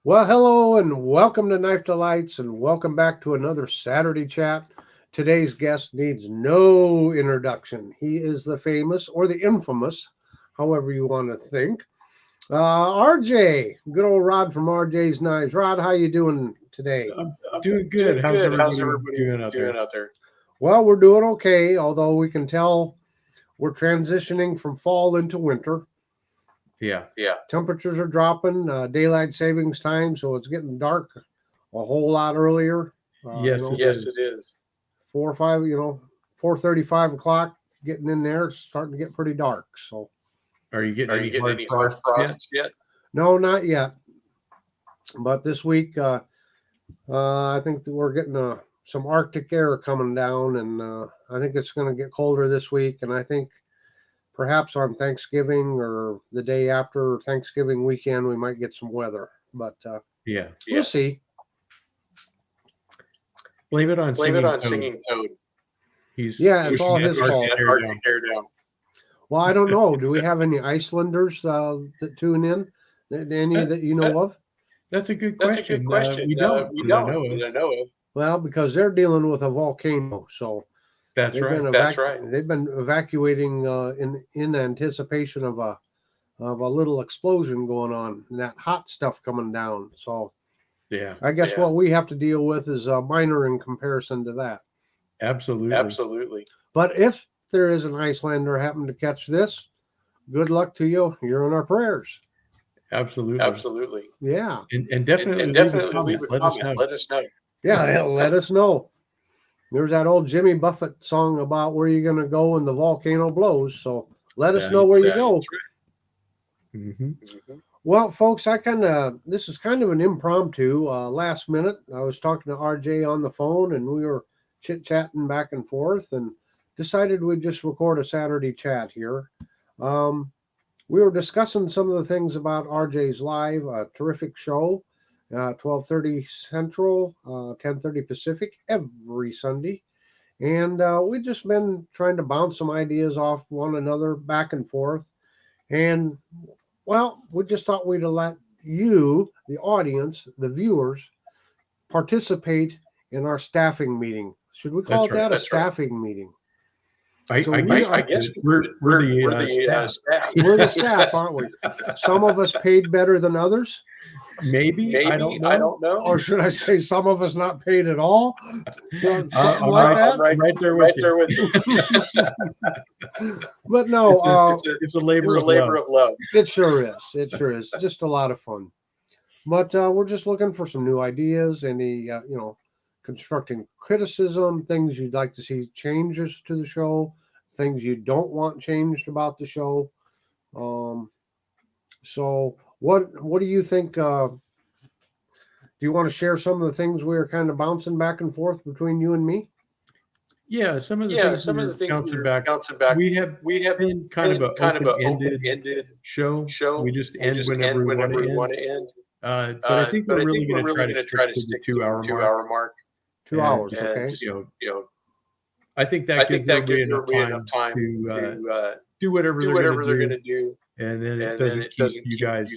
Well, hello and welcome to Knife Delights and welcome back to another Saturday chat. Today's guest needs no introduction. He is the famous or the infamous, however you want to think. RJ, good old Rod from RJ's Knives. Rod, how you doing today? I'm doing good. How's everybody doing out there? Well, we're doing okay, although we can tell we're transitioning from fall into winter. Yeah. Temperatures are dropping, daylight savings time, so it's getting dark a whole lot earlier. Yes, it is. 4 or 5, 4:30, 5 o'clock, getting in there, it's starting to get pretty dark. So, Are you getting any hard frosts yet? no, not yet. But this week, I think that we're getting some Arctic air coming down, and I think it's going to get colder this week. And I think perhaps on Thanksgiving or the day after Thanksgiving weekend, we might get some weather. But we'll see. Blame it on Singing Toad. It's all his fault. Well, I don't know. Do we have any Icelanders that tune in? Any that you know of? That's a good question. We don't. I know of. Well, because they're dealing with a volcano, so that's right. They've been evacuating in anticipation of a little explosion going on and that hot stuff coming down. So I guess what we have to deal with is minor in comparison to that. Absolutely. But if there is an Icelander happen to catch this, good luck to you. You're in our prayers. Absolutely. Yeah. And definitely leave a comment. Let us know. Yeah, let us know. There's that old Jimmy Buffett song about where you're going to go when the volcano blows. So let us know where you go. Mm-hmm. Well, folks, this is kind of an impromptu last minute. I was talking to RJ on the phone and we were chit-chatting back and forth and decided we'd just record a Saturday chat here. We were discussing some of the things about RJ's Live, a terrific show, 12:30 Central, 10:30 Pacific every Sunday. And we've just been trying to bounce some ideas off one another back and forth. And, well, we just thought we'd let you, the audience, the viewers, participate in our staffing meeting. Should we call that a staffing meeting? I guess we're the staff. We're the staff, aren't we? Some of us paid better than others. Maybe. I don't know. Or should I say some of us not paid at all? Something that. I'm right there with you. But no, it's a labor of love. It sure is. It's just a lot of fun. But we're just looking for some new ideas, any constructing criticism, things you'd like to see changes to the show, things you don't want changed about the show. So what do you think? Do you want to share some of the things we were kind of bouncing back and forth between you and me? Yeah, some of the things bouncing back. We have been kind of an open-ended show. We just end whenever we want to end. But I think we're really going to try to stick to the 2-hour mark. 2 hours, okay. Just, I think that gives everybody enough time to do whatever they're going to do, and then it doesn't keep you guys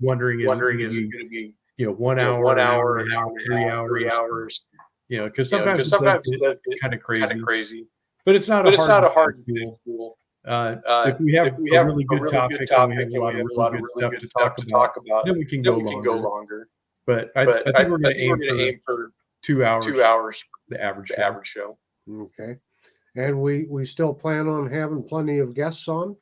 wondering if it's going to be 1 hour, an hour, 3 hours. Because sometimes it does get kind of crazy. But it's not a hard tool. If we have a really good topic and we have a lot of really good stuff to talk about, then we can go longer. But I think we're going to aim for 2 hours. 2 hours, the average show. Okay. And we still plan on having plenty of guests on?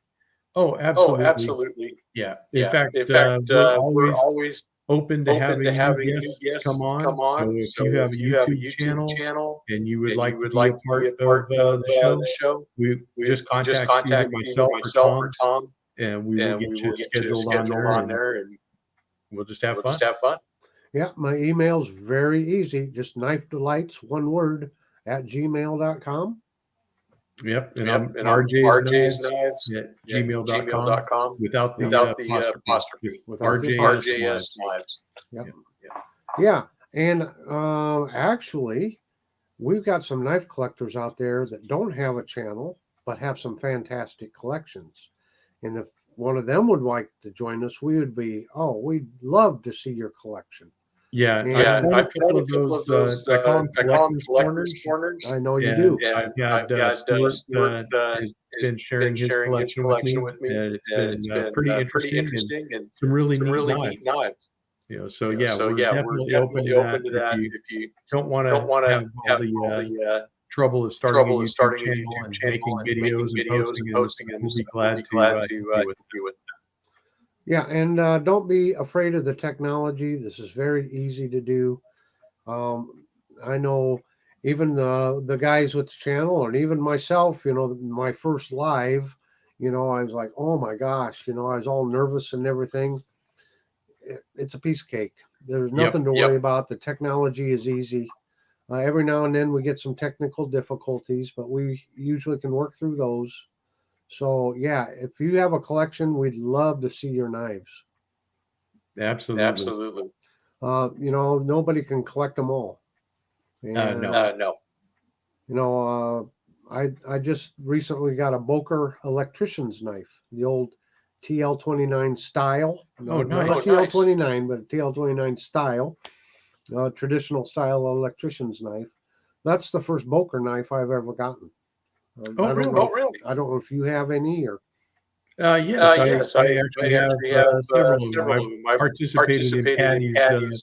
Oh, absolutely. Yeah. In fact, we're always open to having new guests come on. So if you have a YouTube channel and you would like to be a part of the show, we just contact either myself or Tom, and we will get you scheduled on there, and we'll just have fun. Yeah, my email's very easy. Just knifedelights, one word, @gmail.com. Yep, and I'm RJ's Knives at gmail.com without the apostrophe. RJ's Knives. Yeah, and actually, we've got some knife collectors out there that don't have a channel, but have some fantastic collections. And if one of them would like to join us, we'd love to see your collection. Yeah, I've had a couple of those. I call them collectors corners. I know you do. I've had Stuart has been sharing his collection with me, and it's been pretty interesting and some really neat knives. So yeah, we're definitely open to that. If you don't want to have all the trouble of starting a YouTube channel and making videos and posting it, we'll be glad to help you with that. Yeah, and don't be afraid of the technology. This is very easy to do. I know even the guys with the channel, and even myself, my first live, I was like, oh my gosh, I was all nervous and everything. It's a piece of cake. There's nothing to worry about. The technology is easy. Every now and then we get some technical difficulties, but we usually can work through those. So yeah, if you have a collection, we'd love to see your knives. Absolutely. Nobody can collect them all. And, no. I just recently got a Boker electrician's knife, the old TL29 style. Oh, nice. Not TL29, but TL29 style, traditional style electrician's knife. That's the first Boker knife I've ever gotten. Really? I don't know if you have any or. Yes, I actually have several of them. I participated in Patty's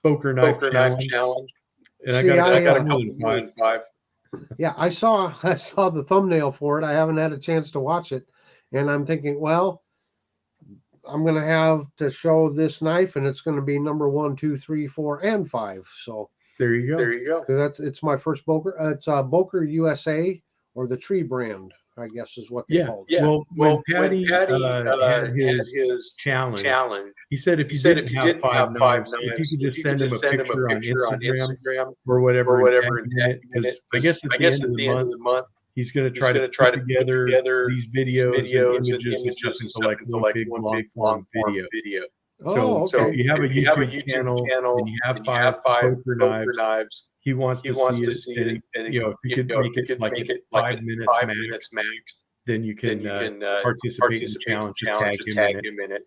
Boker knife challenge, and I got more than 5. Yeah, I saw the thumbnail for it. I haven't had a chance to watch it, and I'm thinking, well, I'm going to have to show this knife, and it's going to be number 1, 2, 3, 4, and 5. So there you go. It's my first Boker. It's Boker USA, or the Tree brand, I guess is what they called it. Yeah. Well, when Patty had his challenge, he said if you didn't have 5 knives, if you could just send him a picture on Instagram or whatever, because I guess at the end of the month, he's going to try to put together these videos and images and stuff into like one big long form video. So if you have a YouTube channel and you have 5 Boker knives, he wants to see it. And if you could make it like 5 minutes max, then you can participate in the challenge. Just tag him in it.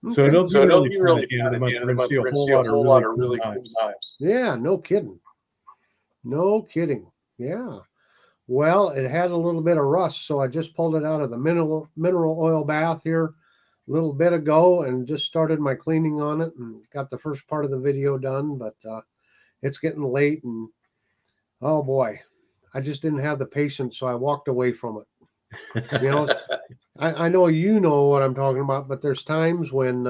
Okay. So it'll be really fun. We're going to see a whole lot of really cool knives. Yeah, no kidding. Yeah. Well, it had a little bit of rust, so I just pulled it out of the mineral oil bath here a little bit ago and just started my cleaning on it and got the first part of the video done, but it's getting late and oh boy, I just didn't have the patience, so I walked away from it. I know you know what I'm talking about, but there's times when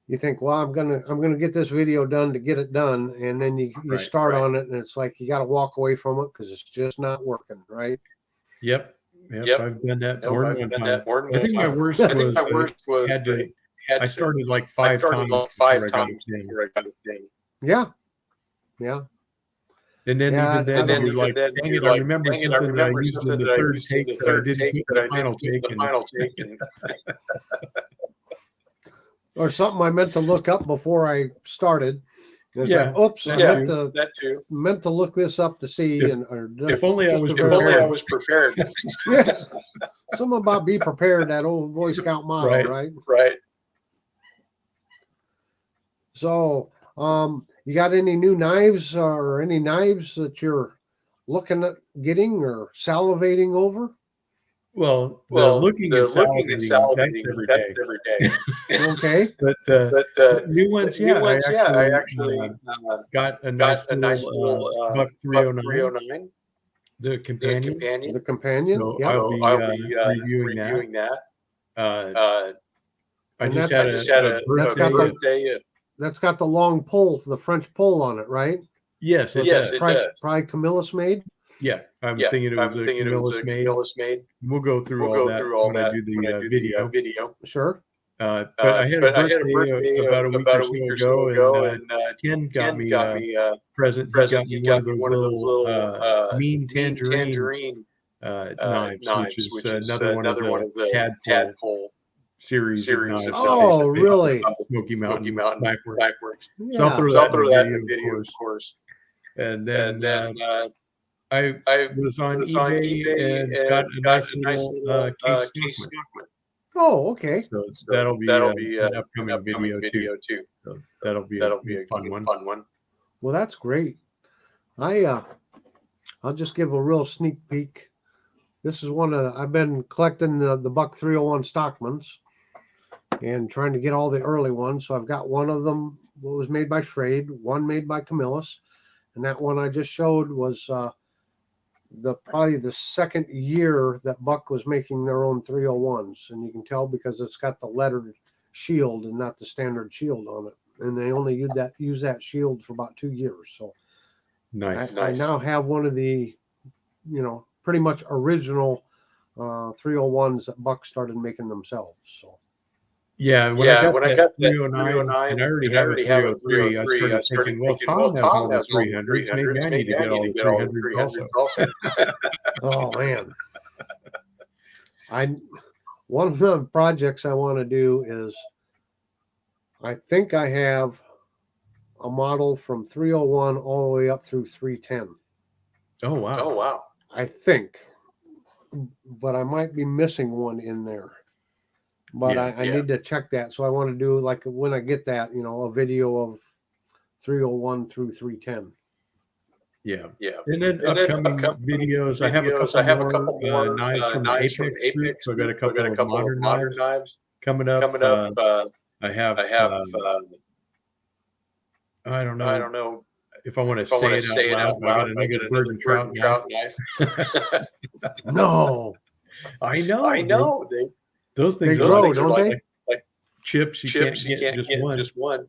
you think, well, I'm gonna get this video done to get it done, and then you start on it, and it's like you got to walk away from it because it's just not working, right? Yep. I've done that more than one time. I think my worst was I started like 5 times before I got it done. Yeah. And then even then you're like, dang it, I remember something that I used in the third take that I didn't put in the final take. Or something I meant to look up before I started. It's like, oops, I meant to look this up to see. If only I was prepared. Yeah. Something about be prepared, that old Boy Scout motto, right? Right. So, you got any new knives or any knives that you're looking at getting or salivating over? Well, looking and salivating, that's every day. Okay. But new ones, I actually got a nice little Buck 309. The companion. So I'll be reviewing that. I just had a birthday. That's got the long pull, the French pull on it, right? Yes, it does. Probably Camillus made. Yeah, I'm thinking it was a Camillus made. We'll go through all that when I do the video. Sure. But I had a birthday about a week or so ago, and Ken got me a present. He got me one of those little mean tangerine knives, which is another one of the tadpole series of knives. Oh, really? Smoky Mountain Knife Works. Yeah. So I'll throw that in the video, of course. And then I was on eBay and got a nice little case. Oh, okay. So that'll be an upcoming video too. So that'll be a fun one. Well, that's great. I'll just give a real sneak peek. This is I've been collecting the Buck 301 Stockmans and trying to get all the early ones. So I've got one of them what was made by Schrade, one made by Camillus, and that one I just showed was probably the second year that Buck was making their own 301s, and you can tell because it's got the lettered shield and not the standard shield on it, and they only use that shield for about 2 years. So nice. I now have one of the pretty much original 301s that Buck started making themselves. So yeah, when I got that 309 and I already have a 303, I started thinking, well, Tom has all the 300s. Maybe I need to get all the 300s also. Oh man, one of the projects I want to do is I think I have a model from 301 all the way up through 310. Oh wow! I think, but I might be missing one in there. But I need to check that. So I want to do, like, when I get that, a video of 301 through 310. Yeah. And then upcoming videos, I have a couple more knives from the Apex group. So I got a couple of modern knives coming up. I have I don't know if I want to say it out loud. I got another bird and trout knife. No. I know. Those things grow, don't they? Like chips. You can't get just one.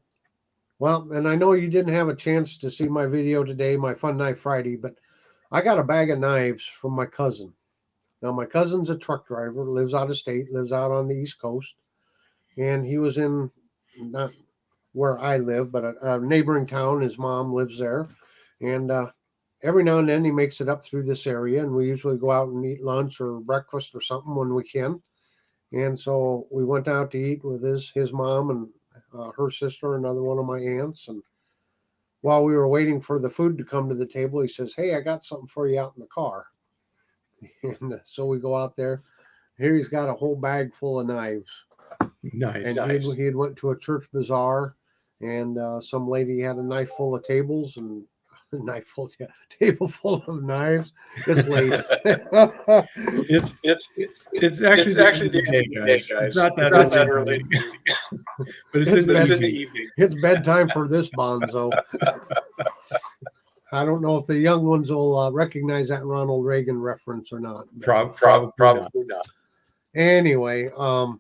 Well, and I know you didn't have a chance to see my video today, my Fun Knife Friday, but I got a bag of knives from my cousin. Now, my cousin's a truck driver, lives out of state, lives out on the East Coast, and he was in, not where I live, but a neighboring town. His mom lives there, and every now and then he makes it up through this area, and we usually go out and eat lunch or breakfast or something when we can. And so we went out to eat with his mom and her sister, another one of my aunts. And while we were waiting for the food to come to the table, he says, "Hey, I got something for you out in the car." And so we go out there. Here he's got a whole bag full of knives. Nice. And he had went to a church bazaar, and some lady had a knife full of tables and table full of knives. It's late. it's actually the day, guys. It's not that early. But it's in the evening. It's bedtime for this bonzo. I don't know if the young ones will recognize that Ronald Reagan reference or not. Probably not. Anyway, a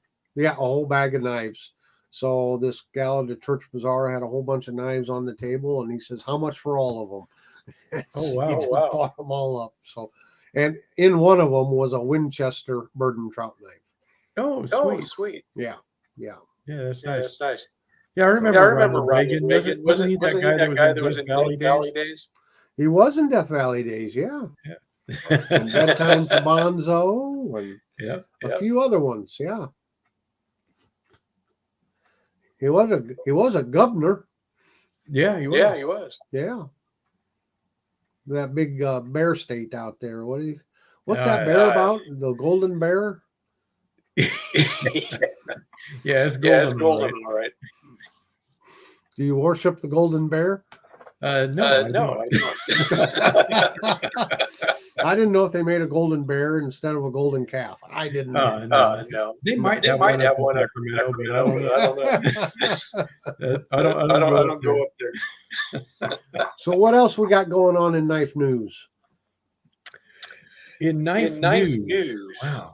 whole bag of knives. So this gal at the church bazaar had a whole bunch of knives on the table, and he says, "How much for all of them?" Oh wow! He just bought them all up. So, and in one of them was a Winchester bird and trout knife. Oh, sweet. Yeah, that's nice. Yeah, I remember Ronald Reagan. Wasn't he that guy that was in Death Valley days? He was in Death Valley days. Yeah. And Bedtime for Bonzo and a few other ones. Yeah. He was a governor. Yeah, he was. Yeah. That big bear state out there. What's that bear about? The golden bear? Yeah, it's golden. All right. Do you worship the golden bear? No, I don't. I didn't know if they made a golden bear instead of a golden calf. I didn't know. No. They might have one up in Sacramento, but I don't go up there. So what else we got going on in knife news? In knife news. Wow.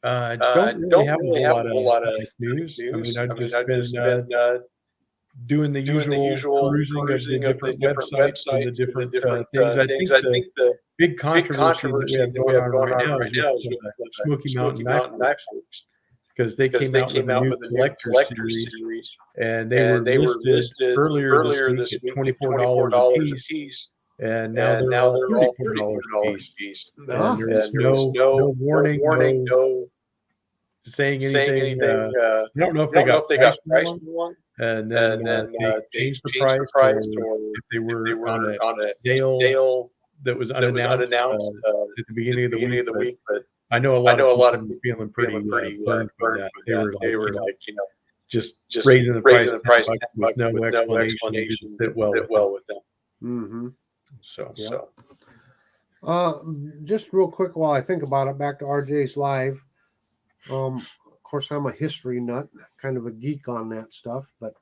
Don't really have a whole lot of news. I mean, I've just been doing the usual perusing of the different websites and the different things. I think the big controversy that we have going on right now is with Smoky Mountain Knife Works, because they came out with a new collector series, and they were listed earlier this week at $24 a piece. And now they're all $34 a piece. And there's no warning, no saying anything. I don't know if they got priced wrong, and then they changed the price, or if they were on a sale that was unannounced at the beginning of the week. But I know a lot of people feeling pretty burned by that. They were like, just raising the price $10 with no explanation didn't sit well with them. Mm-hmm. So, just real quick while I think about it, back to RJ's live. Of course, I'm a history nut, kind of a geek on that stuff. But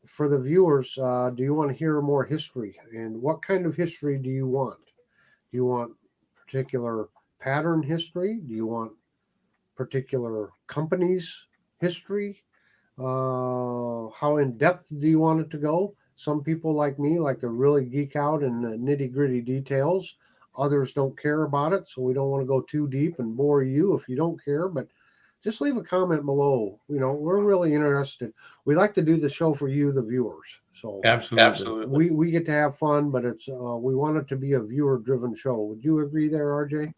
for the viewers, do you want to hear more history? And what kind of history do you want? Do you want particular pattern history? Do you want particular companies' history? How in depth do you want it to go? Some people like me like to really geek out in the nitty-gritty details. Others don't care about it, so we don't want to go too deep and bore you if you don't care. But just leave a comment below. We're really interested. We like to do the show for you, the viewers. So absolutely, we get to have fun, but it's we want it to be a viewer-driven show. Would you agree there, RJ?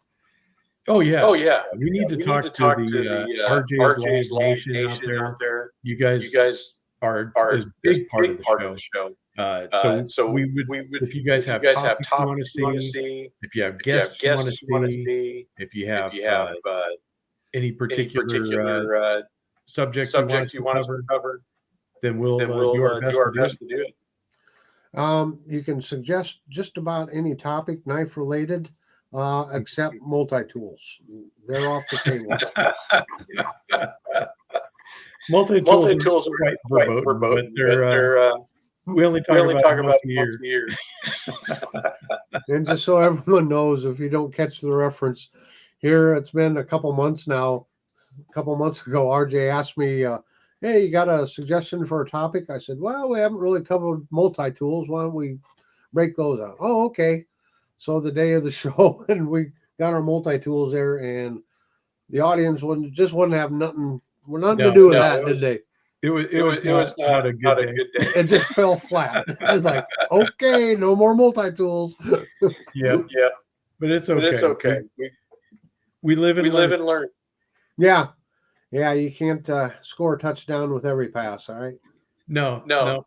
Oh yeah. We need to talk to the RJ's Live Nation out there. You guys are a big part of the show. So we would, if you guys have topics you want to see, if you have guests you want to see, if you have any particular subject you want us to cover, then we'll do our best to do it. You can suggest just about any topic, knife related, except multi-tools. They're off the table. Multi-tools are quite verboten, but they're we only talk about once a year. And just so everyone knows, if you don't catch the reference, here it's been a couple months now. A couple months ago, RJ asked me, hey, you got a suggestion for a topic? I said, well, we haven't really covered multi-tools. Why don't we break those out? Oh, okay. So the day of the show, and we got our multi-tools there, and the audience wouldn't have nothing to do with that, did they? It was not a good day. It just fell flat. I was like, okay, no more multi-tools. Yeah. But it's okay. We live and learn. Yeah. You can't score a touchdown with every pass. All right. No,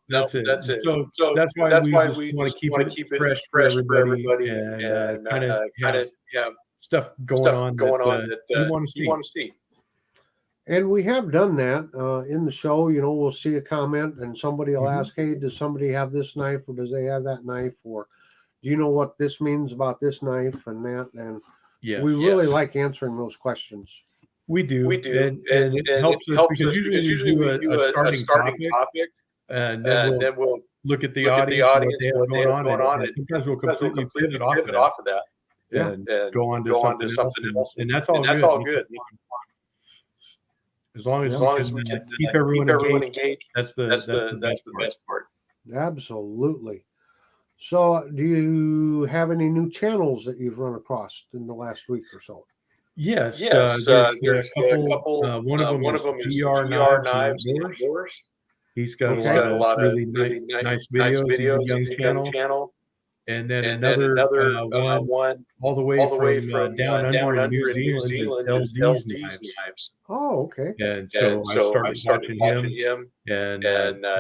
that's it. So that's why we just want to keep it fresh for everybody, and kind of have stuff going on that you want to see. And we have done that in the show. We'll see a comment and somebody will ask, hey, does somebody have this knife, or does they have that knife, or do you know what this means about this knife and that? And we really like answering those questions. We do. And it helps us because usually we do a starting topic, and then we'll look at the audience and what they have going on, and sometimes we'll completely pivot off of that and go on to something else. And that's all good. As long as we can keep everyone engaged, that's the best part. Absolutely. So, do you have any new channels that you've run across in the last week or so? Yes. There's a couple. One of them is GR Knives and Doors. He's got a lot of really nice videos. He's a young channel. And then another one all the way from down under in New Zealand is LD's Knives. Oh, okay. And so I started watching him, and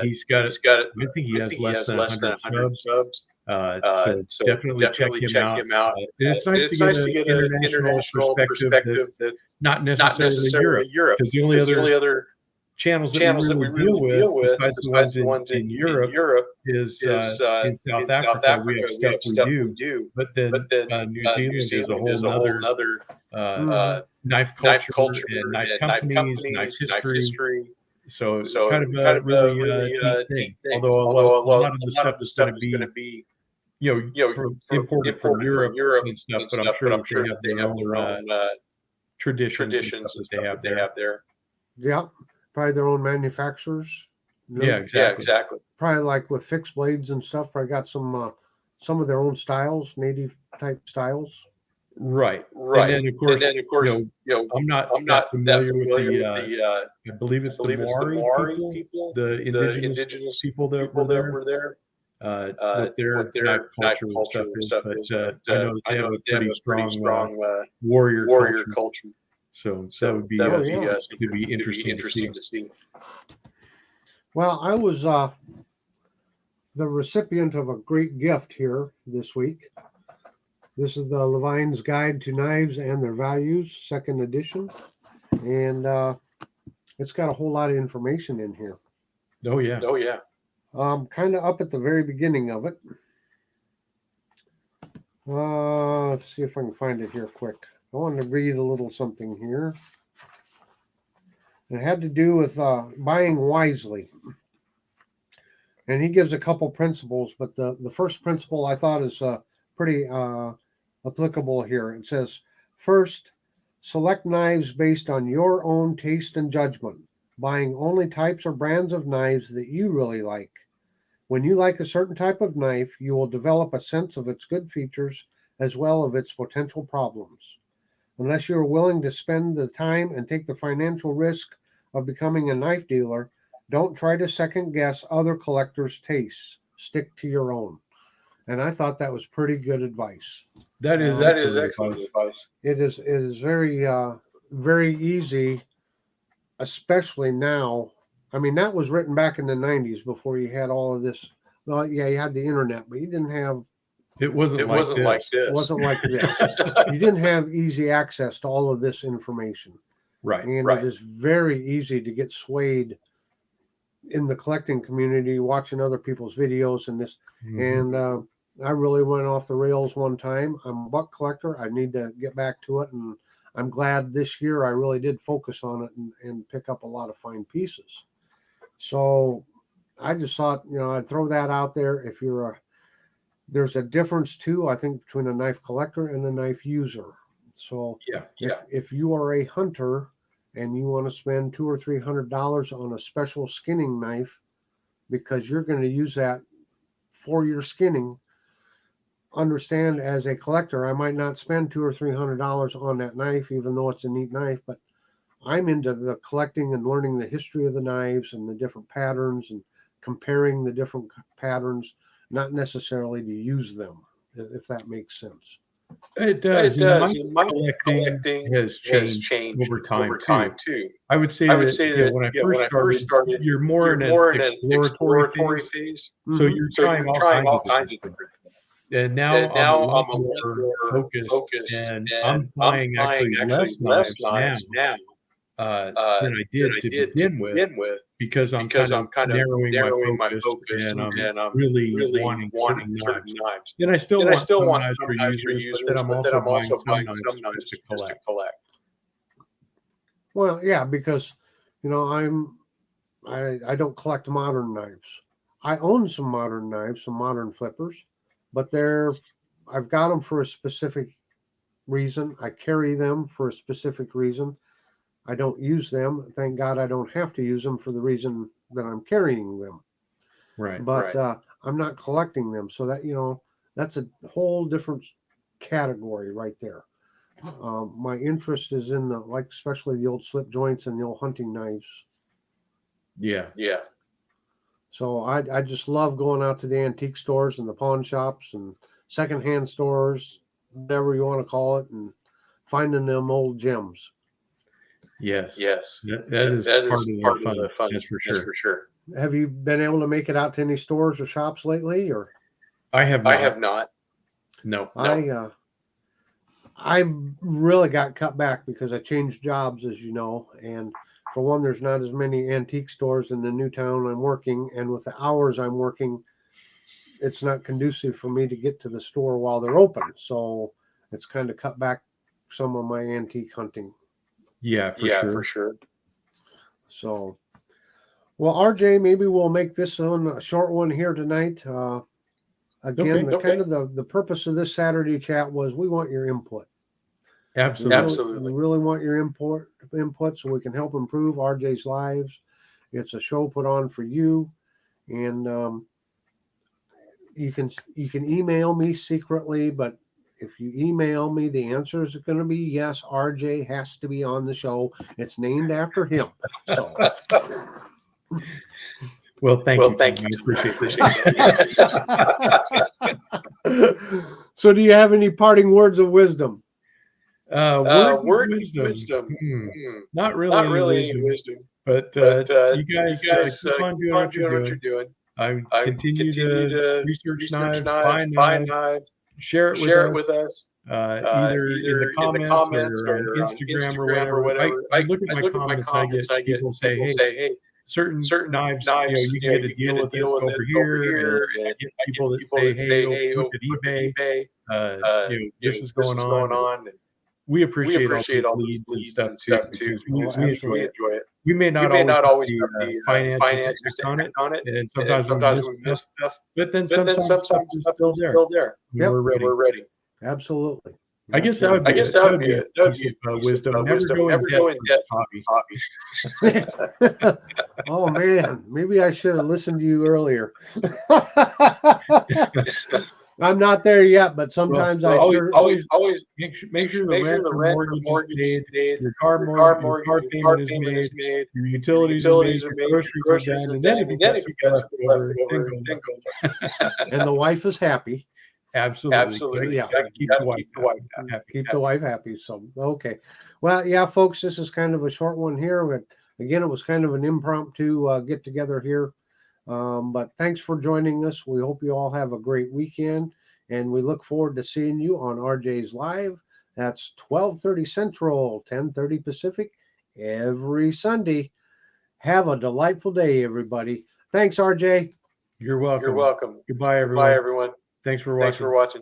he's got I think he has less than 100 subs. So definitely check him out. And it's nice to get an international perspective that's not necessarily Europe, because the only other channels that we really deal with, besides the ones in Europe, is in South Africa. We have stuff we do, but then New Zealand is a whole other knife culture and knife companies, knife history. So kind of a really neat thing. Although a lot of the stuff is going to be imported from Europe and stuff, but I'm sure they have their own traditions and stuff that they have there. Yeah. Probably their own manufacturers. Yeah, exactly. Probably like with fixed blades and stuff. Probably got some of their own styles, native type styles. Right. And then of course, I'm not familiar with the I believe it's the Maori people, the indigenous people that were there. What their knife culture and stuff is, but I know they have a pretty strong warrior culture. So that would be interesting to see. Well, I was the recipient of a great gift here this week. This is the Levins Guide to Knives and Their Values, 2nd edition. And it's got a whole lot of information in here. Oh, yeah. Oh, yeah. Kind of up at the very beginning of it. Let's see if I can find it here quick. I wanted to read a little something here. It had to do with buying wisely. And he gives a couple principles, but the first principle I thought is pretty applicable here. It says, first, select knives based on your own taste and judgment, buying only types or brands of knives that you really like. When you like a certain type of knife, you will develop a sense of its good features as well as its potential problems. Unless you are willing to spend the time and take the financial risk of becoming a knife dealer, don't try to second guess other collectors' tastes. Stick to your own. And I thought that was pretty good advice. That is excellent advice. It is very very easy, especially now. I mean, that was written back in the 90s before you had all of this. Well, yeah, you had the internet, but you didn't have. It wasn't like this. It wasn't like this. You didn't have easy access to all of this information. Right. And it is very easy to get swayed in the collecting community, watching other people's videos and this. Mm-hmm. And I really went off the rails one time. I'm a buck collector. I need to get back to it. And I'm glad this year I really did focus on it and pick up a lot of fine pieces. So I just thought, I'd throw that out there. If you're there's a difference too, I think, between a knife collector and a knife user. So if you are a hunter and you want to spend $200 or $300 on a special skinning knife because you're going to use that for your skinning, understand, as a collector, I might not spend $200 or $300 on that knife, even though it's a neat knife, but I'm into the collecting and learning the history of the knives and the different patterns and comparing the different patterns, not necessarily to use them, if that makes sense. It does. My collecting has changed over time too. I would say that when I first started, you're more in an exploratory phase. So you're trying all kinds of different things. And now I'm a lot more focused, and I'm buying actually less knives now than I did to begin with, because I'm kind of narrowing my focus and I'm really wanting certain knives. And I still want some knives for users, but then I'm also buying some knives just to collect. Well, yeah, because I don't collect modern knives. I own some modern knives, some modern flippers, but I've got them for a specific reason. I carry them for a specific reason. I don't use them. Thank God I don't have to use them for the reason that I'm carrying them. Right. But I'm not collecting them. So that, that's a whole different category right there. My interest is in especially the old slip joints and the old hunting knives. Yeah. So I just love going out to the antique stores and the pawn shops and secondhand stores, whatever you want to call it, and finding them old gems. Yes. That is part of the fun. That's for sure. Have you been able to make it out to any stores or shops lately, or? I have not. No. I really got cut back because I changed jobs, as you know, and for one, there's not as many antique stores in the new town I'm working, and with the hours I'm working, it's not conducive for me to get to the store while they're open. So it's kind of cut back some of my antique hunting. Yeah, for sure. So, well, RJ, maybe we'll make this one a short one here tonight. Again, the purpose of this Saturday chat was we want your input. Absolutely. We really want your input so we can help improve RJ's lives. It's a show put on for you, and you can email me secretly, but if you email me, the answer is going to be yes. RJ has to be on the show. It's named after him. So, well, thank you. I appreciate it. So, do you have any parting words of wisdom? Words of wisdom. Not really wisdom. But you guys keep on doing what you're doing. I continue to research knives, buy knives. share it with us. Either in the comments or on Instagram or whatever. I look at my comments. I get people say, "Hey, certain knives, you can get a deal with it over here." And I get people that say, "Hey, look at eBay. This is going on." And we appreciate all these leads and stuff too, because we enjoy it. We may not always have the finances to act on it, and sometimes we miss stuff. But then sometimes stuff is still there. Yep. We're ready. Absolutely. I guess that would be a piece of wisdom. Never go in debt for this hobby. Oh man, maybe I should have listened to you earlier. I'm not there yet, but sometimes I always make sure the rent or mortgage is paid, your car payment is made, your utilities are made, your groceries are done, and then if you got some left over, then go. And the wife is happy. Absolutely. Yeah. Keep the wife happy. Keep the wife happy. So, okay. Well, yeah, folks, this is kind of a short one here. But again, it was kind of an impromptu get together here. But thanks for joining us. We hope you all have a great weekend. And we look forward to seeing you on RJ's Live. That's 12:30 Central, 10:30 Pacific every Sunday. Have a delightful day, everybody. Thanks, RJ. You're welcome. Goodbye, everyone. Thanks for watching.